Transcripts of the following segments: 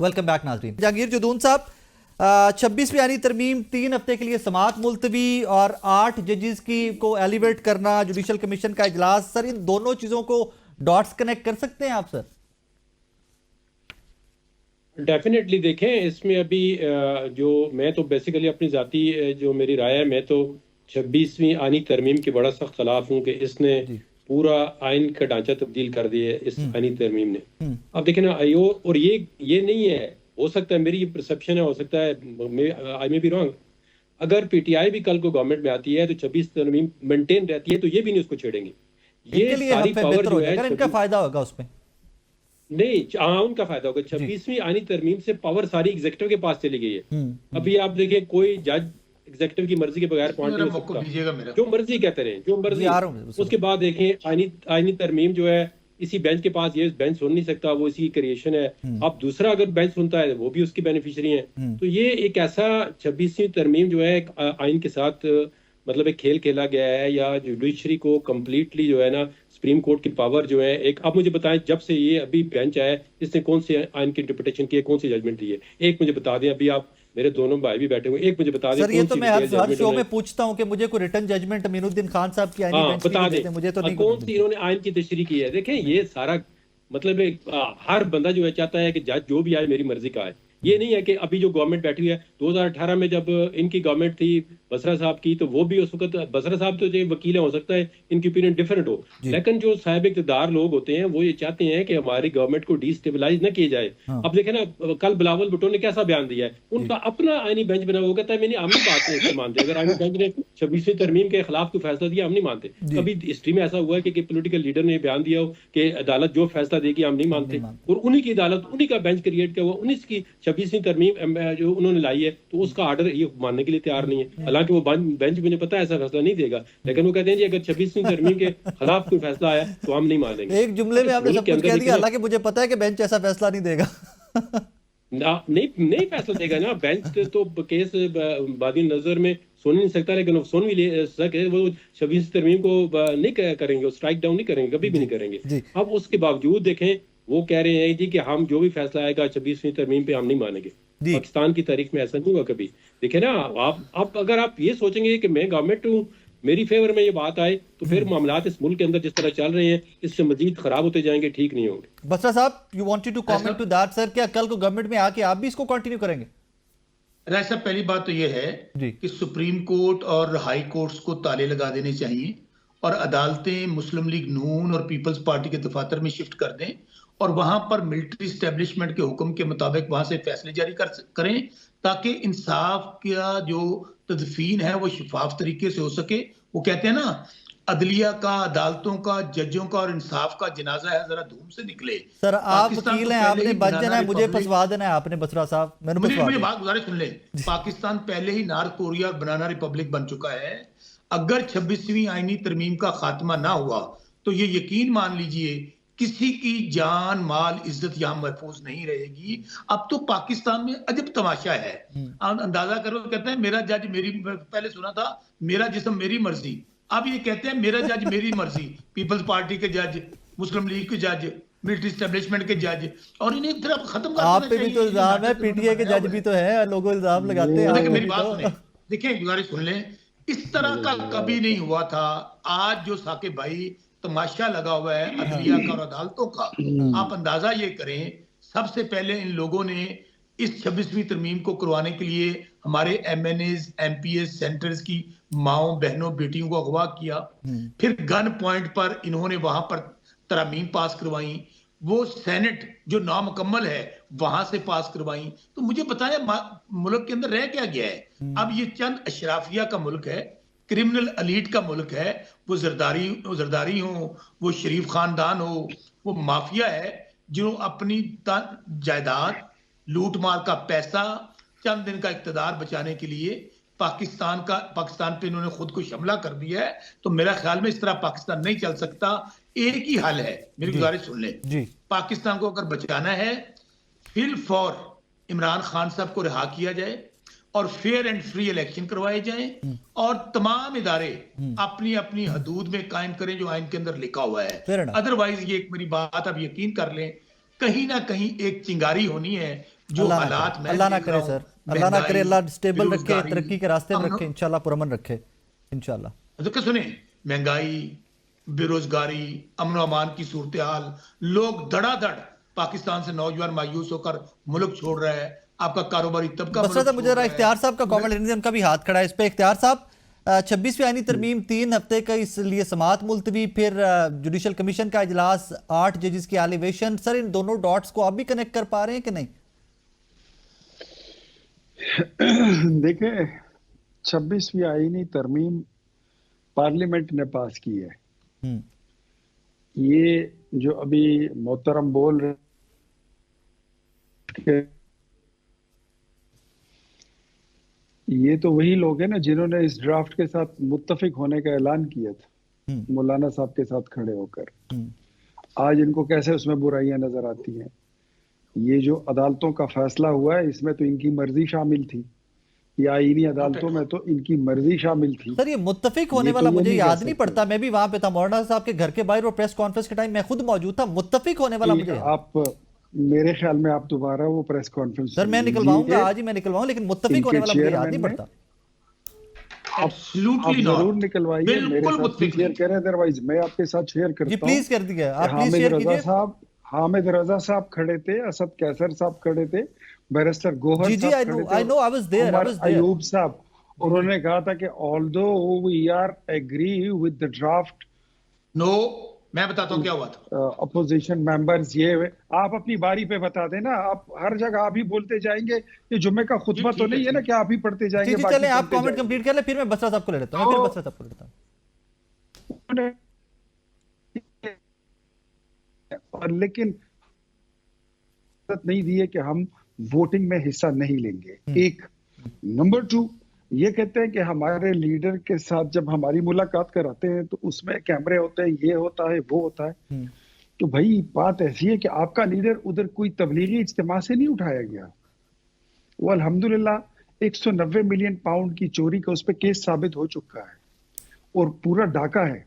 Welcome back नाज़रीन। जहांगीर जदून साहब, 26वीं आईनी तरमीम 3 हफ्ते के लिए समाअत मुलतवी और 8 जजेस की को एलिवेट करना, जुडिशल कमीशन का इजलास, सर इन दोनों चीज़ों को डॉट्स कनेक्ट कर सकते हैं आप सर? डेफिनेटली देखें, इसमें अभी जो मैं तो बेसिकली अपनी ज़ाती जो मेरी राय है, मैं तो 26वीं आईनी तरमीम के बड़ा सख्त खिलाफ हूँ कि इसने पूरा आइन का ढांचा तब्दील कर दिया है इस आईनी तरमीम ने। अब देखें ना, और ये नहीं है, हो सकता है मेरी ये परसेप्शन है, हो सकता है आई मे बी रॉन्ग। अगर पीटीआई भी कल को गवर्नमेंट में आती है तो 26 तरमीम मेंटेन रहती है तो ये भी नहीं उसको छेड़ेंगे। ये सारी पावर जो है इनका फायदा होगा उसमें नहीं, हाँ उनका फायदा होगा। 26वीं आईनी तरमीम से पावर सारी एग्जीक्यूटिव के पास चली गई है। अभी आप देखिए, कोई जज एग्जीक्यूटिव की मर्जी के बगैर पॉइंट नहीं हो सकता, जो मर्जी कहते रहे, जो मर्जी। उसके बाद देखें, आईनी तरमीम जो है इसी बेंच के पास, ये बेंच सुन नहीं सकता, वो इसी क्रिएशन है। अब दूसरा अगर बेंच सुनता है वो भी उसकी बेनिफिशियरी है। तो ये एक ऐसा 26वीं तरमीम जो है आइन के साथ मतलब एक खेल खेला गया है, या जुडिशरी को कंप्लीटली जो है ना, सुप्रीम कोर्ट की पावर जो है एक। आप मुझे बताएं, जब से ये अभी बेंच आया इसने कौन से आइन की इंटरप्रिटेशन की है, कौन सी जजमेंट दी है? एक मुझे बता दें, अभी आप मेरे दोनों भाई भी बैठे हुए, एक मुझे बता दें सर। ये तो मैं हर शो में पूछता हूं कि मुझे कोई रिटन जजमेंट अमीनुद्दीन खान साहब की आईनी बेंच बता दें, मुझे तो नहीं कौन सी इन्होंने आइन की तशरीह की है। देखें, ये सारा मतलब हर बंदा जो है चाहता है कि जज जो भी आए मेरी मर्जी का है। ये नहीं है कि अभी जो गवर्नमेंट बैठी हुई है, 2018 में जब इनकी गवर्नमेंट थी बसरा साहब की, तो वो भी उस वक्त बसरा साहब तो जो वकील है, हो सकता है इनकी ओपिनियन डिफरेंट हो, लेकिन जो साहिब इक़्तिदार लोग होते हैं वो ये चाहते हैं कि हमारी गवर्नमेंट को डिस्टेबलाइज न किया जाए। अब देखें ना, कल बिलावल भुट्टो ने कैसा बयान दिया है, उनका अपना आईनी बेंच बना, वो कहता है मैंने हम नहीं बात नहीं मानते। अगर आईनी बेंच ने 26वीं तरमीम के खिलाफ कोई फैसला दिया हम नहीं मानते। कभी हिस्ट्री में ऐसा हुआ है कि पोलिटिकल लीडर ने बयान दिया हो कि अदालत जो फैसला देगी हम नहीं मानते, और उन्हीं की अदालत, उन्हीं का बेंच क्रिएट किया हुआ, उन्हीं की 26वीं तरमीम जो उन्होंने लाई है, तो उसका आर्डर ये मानने के लिए तैयार नहीं है। हालांकि वो बेंच मुझे पता है ऐसा फैसला नहीं देगा, लेकिन वो कहते हैं जी अगर 26वीं तरमीम के खिलाफ कोई फैसला आया तो हम नहीं मानेंगे। एक जुमले में आपने सब कुछ कह दिया, हालांकि मुझे पता है कि बेंच ऐसा फैसला नहीं देगा। नहीं फैसला देगा ना बेंच, तो केस बादी नजर में सुन नहीं सकता, लेकिन वो सुन भी ले सके, वो 26वीं तरमीम को नहीं करेंगे, स्ट्राइक डाउन नहीं करेंगे, कभी भी नहीं करेंगे। अब उसके बावजूद देखें, वो कह रहे हैं जी कि हम जो भी फैसला आएगा 26वीं तरमीम पे हम नहीं मानेंगे। पाकिस्तान की तारीख में ऐसा नहीं हुआ कभी। देखे ना, आप अगर आप ये सोचेंगे कि मैं गवर्नमेंट हूँ, मेरी फेवर में ये बात आए, तो फिर मामलात इस मुल्क के अंदर जिस तरह चल रहे हैं इससे मजीद खराब होते जाएंगे, ठीक नहीं होंगे। बसरा साहब, you wanted to comment to that sir? क्या कल को गवर्नमेंट में आके आप भी इसको कंटिन्यू करेंगे? राय साहब, पहली बात तो ये है कि सुप्रीम कोर्ट और हाई कोर्ट्स को ताले लगा देने चाहिए और अदालतें मुस्लिम लीग नून और पीपल्स पार्टी के दफातर में शिफ्ट कर दें और वहां पर मिलिट्री एस्टेब्लिशमेंट के हुक्म के मुताबिक वहां से फैसले जारी करें, ताकि इंसाफ का जो तदफीन है वो शफाफ तरीके से हो सके। वो कहते हैं ना, अदलिया का, अदालतों का, जजों का और इंसाफ का जनाजा है, जरा धूम से निकले। सर आप वकील हैं, आपने बच जाना है, मुझे फंसवा देना है आपने बसरा साहब। मुझे बात गुजारिश सुन ले। पाकिस्तान पहले ही नॉर्थ कोरिया और बनाना रिपब्लिक बन चुका है। अगर 26वीं आईनी तरमीम का खात्मा ना हुआ तो ये यकीन मान लीजिए किसी की जान माल इज्जत यहां महफूज नहीं रहेगी। अब तो पाकिस्तान में अजब तमाशा है, अंदाजा करो। कहते हैं मेरा जज मेरी, पहले सुना था मेरा जिस्म मेरी मर्जी, अब ये कहते हैं मेरा जज मेरी मर्जी। पीपल्स पार्टी के जज, मुस्लिम लीग के जज, मिलिट्री एस्टेब्लिशमेंट के जज, और इन्हें फिर खत्म कर आप पे भी तो इल्जाम है, पीटीआई के जज भी तो है, लोग इल्जाम लगाते हैं। मेरी बात सुने, देखिए गुजारिश सुन लें, इस तरह का कभी नहीं हुआ था। आज जो साकिब भाई तमाशा लगा हुआ है अदलिया का और अदालतों का, आप अंदाजा ये करें, सबसे पहले इन लोगों ने इस 26वीं तरमीम को करवाने के लिए हमारे एमएनएस, एमपीएस सेंटर्स की माओ, बहनों, बेटियों को अगवा किया। फिर गन पॉइंट पर इन्होंने वहां पर तरमीम पास करवाई, वो सेनेट जो नामुकम्मल है वहां से पास करवाई। तो मुझे बताया मुल्क के अंदर रह क्या गया है? अब ये चंद अशराफिया का मुल्क है, क्रिमिनल एलीट का मुल्क है। वो जरदारी हो, वो शरीफ खानदान हो, वो माफिया है जो अपनी जायदाद, लूट मार का पैसा, चंद दिन का इक्तदार बचाने के लिए पाकिस्तान पे इन्होंने खुद को हमला कर दिया है। तो मेरा ख्याल में इस तरह पाकिस्तान नहीं चल सकता। एक ही हल है, मेरी गुजारिश सुन ले, पाकिस्तान को अगर बचाना है, फिल फॉर इमरान खान साहब को रिहा किया जाए और फेयर एंड फ्री इलेक्शन करवाए जाएं और तमाम इदारे अपनी अपनी हदूद में कायम करें जो आइन के अंदर लिखा हुआ है। अदरवाइज ये एक मेरी बात आप यकीन कर लें, कहीं ना कहीं एक चिंगारी होनी है जो अल्लाह ना हालात करे, मैं अल्लाह ना देख करे रहा हूं, सर, अल्लाह ना करे, अल्लाह स्टेबल रखे, बेरोजगारी, तरक्की के रास्ते में अमन, रखे, इंशाल्लाह पुरअमन रखे, इंशाल्लाह। तो क्या सुने, महंगाई, बेरोजगारी, अमन अमान की सूरत हाल, लोग धड़ाधड़ पाकिस्तान से नौजवान मायूस होकर मुल्क छोड़ रहा है, आपका कारोबारी तबका बसरा मुल्क साहब, मुझे छोड़ जरा रहा है। इख्तियार साहब का कॉमेंट लेने दीजिए, उनका भी हाथ खड़ा है इस पे। इख्तियार साहब, 26वीं आईनी तरमीम 3 हफ्ते का इसलिए समाअत मुलतवी, फिर जुडिशल कमीशन का इजलास, 8 जजेस की एलिवेशन, सर इन दोनों डॉट्स को आप भी कनेक्ट कर पा रहे हैं कि नहीं? देखें, 26वीं आईनी तरमीम पार्लियामेंट ने पास की है। ये जो अभी मोहतरम बोल रहे, ये तो वही लोग हैं ना जिन्होंने इस ड्राफ्ट के साथ मुत्तफिक होने का ऐलान किया था मौलाना साहब के साथ खड़े होकर। आज इनको कैसे उसमें बुराइयां नजर आती हैं? ये जो अदालतों का फैसला हुआ है, इसमें तो इनकी मर्जी शामिल थी, या आईनी अदालतों में तो इनकी मर्जी शामिल थी। सर ये मुत्तफिक होने वाला मुझे याद नहीं पड़ता, मैं भी वहां पे था मौलाना साहब के घर के बाहर और प्रेस कॉन्फ्रेंस के टाइम मैं खुद मौजूद था। मुत्तफिक होने वाला मुझे आप, मेरे ख्याल में आप दोबारा वो प्रेस कॉन्फ्रेंस सर मैं निकलवाऊंगा, आज ही मैं निकलवाऊंगा, लेकिन मुत्तफिक होने वाला मुझे याद नहीं पड़ता। आप जरूर निकलवाइए, मेरे साथ शेयर करें, अदरवाइज मैं आपके साथ शेयर करता हूं। प्लीज कर दिया, आप प्लीज शेयर कीजिए। हामिद रजा साहब खड़े थे, असद कैसर साहब खड़े थे, बैरिस्टर गोहर जी, साहब खड़े थे, I know, I was there, Ayub साहब, उन्होंने कहा था कि although we are agree with the draft, no, मैं बताता हूँ क्या हुआ था। अपोजिशन मेंबर्स, ये आप अपनी बारी पे बता देना, आप हर जगह आप ही बोलते जाएंगे, ये जुम्मे का खुतबा तो नहीं है ना कि आप ही पढ़ते जाएंगे। चलें, आप कमेंट कंप्लीट कर ले, फिर मैं बसरा साहब को ले लेता हूं, फिर बसरा साहब को ले लेता हूं। और लेकिन नहीं दी है कि हम वोटिंग में हिस्सा नहीं लेंगे, एक। नंबर 2, ये कहते हैं कि हमारे लीडर के साथ जब हमारी मुलाकात कराते हैं तो उसमें कैमरे होते हैं, ये होता है, वो होता है। तो भाई बात ऐसी है कि आपका लीडर उधर कोई तबलीगी इज्तिमा से नहीं उठाया गया। वो अल्हम्दुलिल्लाह 190 मिलियन पाउंड की चोरी का उस पर केस साबित हो चुका है, और पूरा डाका है,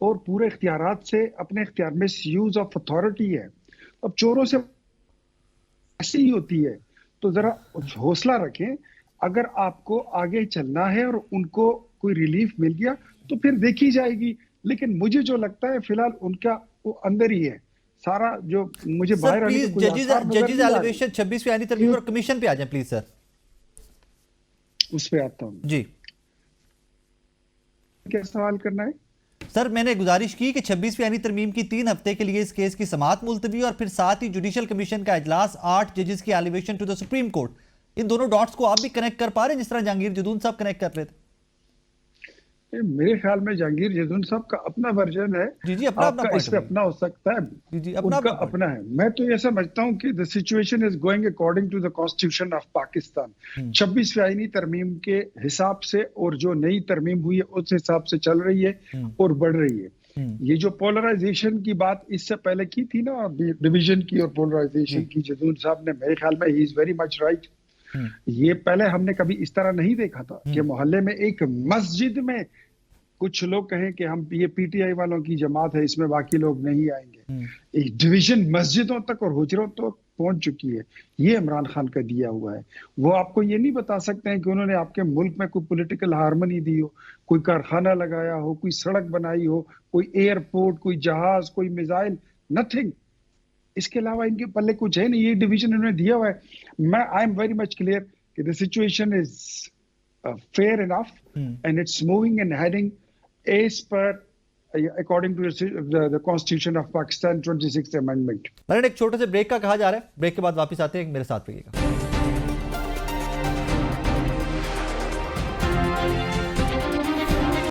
और पूरे इख्तियारात से अपने इख्तियार में यूज ऑफ अथॉरिटी है। अब चोरों से ऐसी ही होती है, तो जरा हौसला रखें। अगर आपको आगे चलना है और उनको कोई रिलीफ मिल गया तो फिर देखी जाएगी, लेकिन मुझे जो लगता है फिलहाल उनका वो अंदर ही है सारा, जो मुझे बाहर आने प्लीज जजेस एलिवेशन 26वीं आईनी तरमीम और कमीशन पे आ जाएं प्लीज सर। उस पे आता हूं जी, क्या सवाल करना है सर? मैंने गुजारिश की कि 26वीं आईनी तरमीम की 3 हफ्ते के लिए इस केस की समाअत मुलतवी, और फिर साथ ही जुडिशल कमीशन का इजलास, 8 जजेस की elevation to the supreme court, इन दोनों डॉट्स को आप भी कनेक्ट कर पा रहे हैं जिस तरह जहांगीर जदून साहब कनेक्ट कर रहे थे? मेरे ख्याल में जहांगीर जदून साहब का अपना वर्जन है। जी, अपना इस पे अपना हो सकता है, जी, उनका अपना है। मैं तो ये समझता हूँ कि the situation is going according to the constitution of Pakistan. 26वीं आईनी तरमीम के हिसाब से, और जो नई तरमीम हुई है उस हिसाब से चल रही है और बढ़ रही है। ये जो पोलराइजेशन की बात इससे पहले की थी ना, डिवीजन की और पोलराइजेशन की, जदून साहब ने, मेरे ख्याल में he is very much right. ये पहले हमने कभी इस तरह नहीं देखा था कि मोहल्ले में एक मस्जिद में कुछ लोग कहें कि हम ये पीटीआई वालों की जमात है, इसमें बाकी लोग नहीं आएंगे। एक डिवीजन मस्जिदों तक और हुजरों तक पहुंच चुकी है। ये इमरान खान का दिया हुआ है। वो आपको ये नहीं बता सकते हैं कि उन्होंने आपके मुल्क में कोई पॉलिटिकल हार्मनी दी हो, कोई कारखाना लगाया हो, कोई सड़क बनाई हो, कोई एयरपोर्ट, कोई जहाज, कोई मिसाइल, नथिंग। इसके अलावा इनके पल्ले कुछ है नहीं। ये डिवीजन उन्होंने दिया हुआ है। I am very much clear कि the situation is fair enough and it's moving and heading as per according to the Constitution of Pakistan 26th Amendment। एक छोटे से ब्रेक का कहा जा रहा है, ब्रेक के बाद वापस आते हैं, मेरे साथ रहिएगा।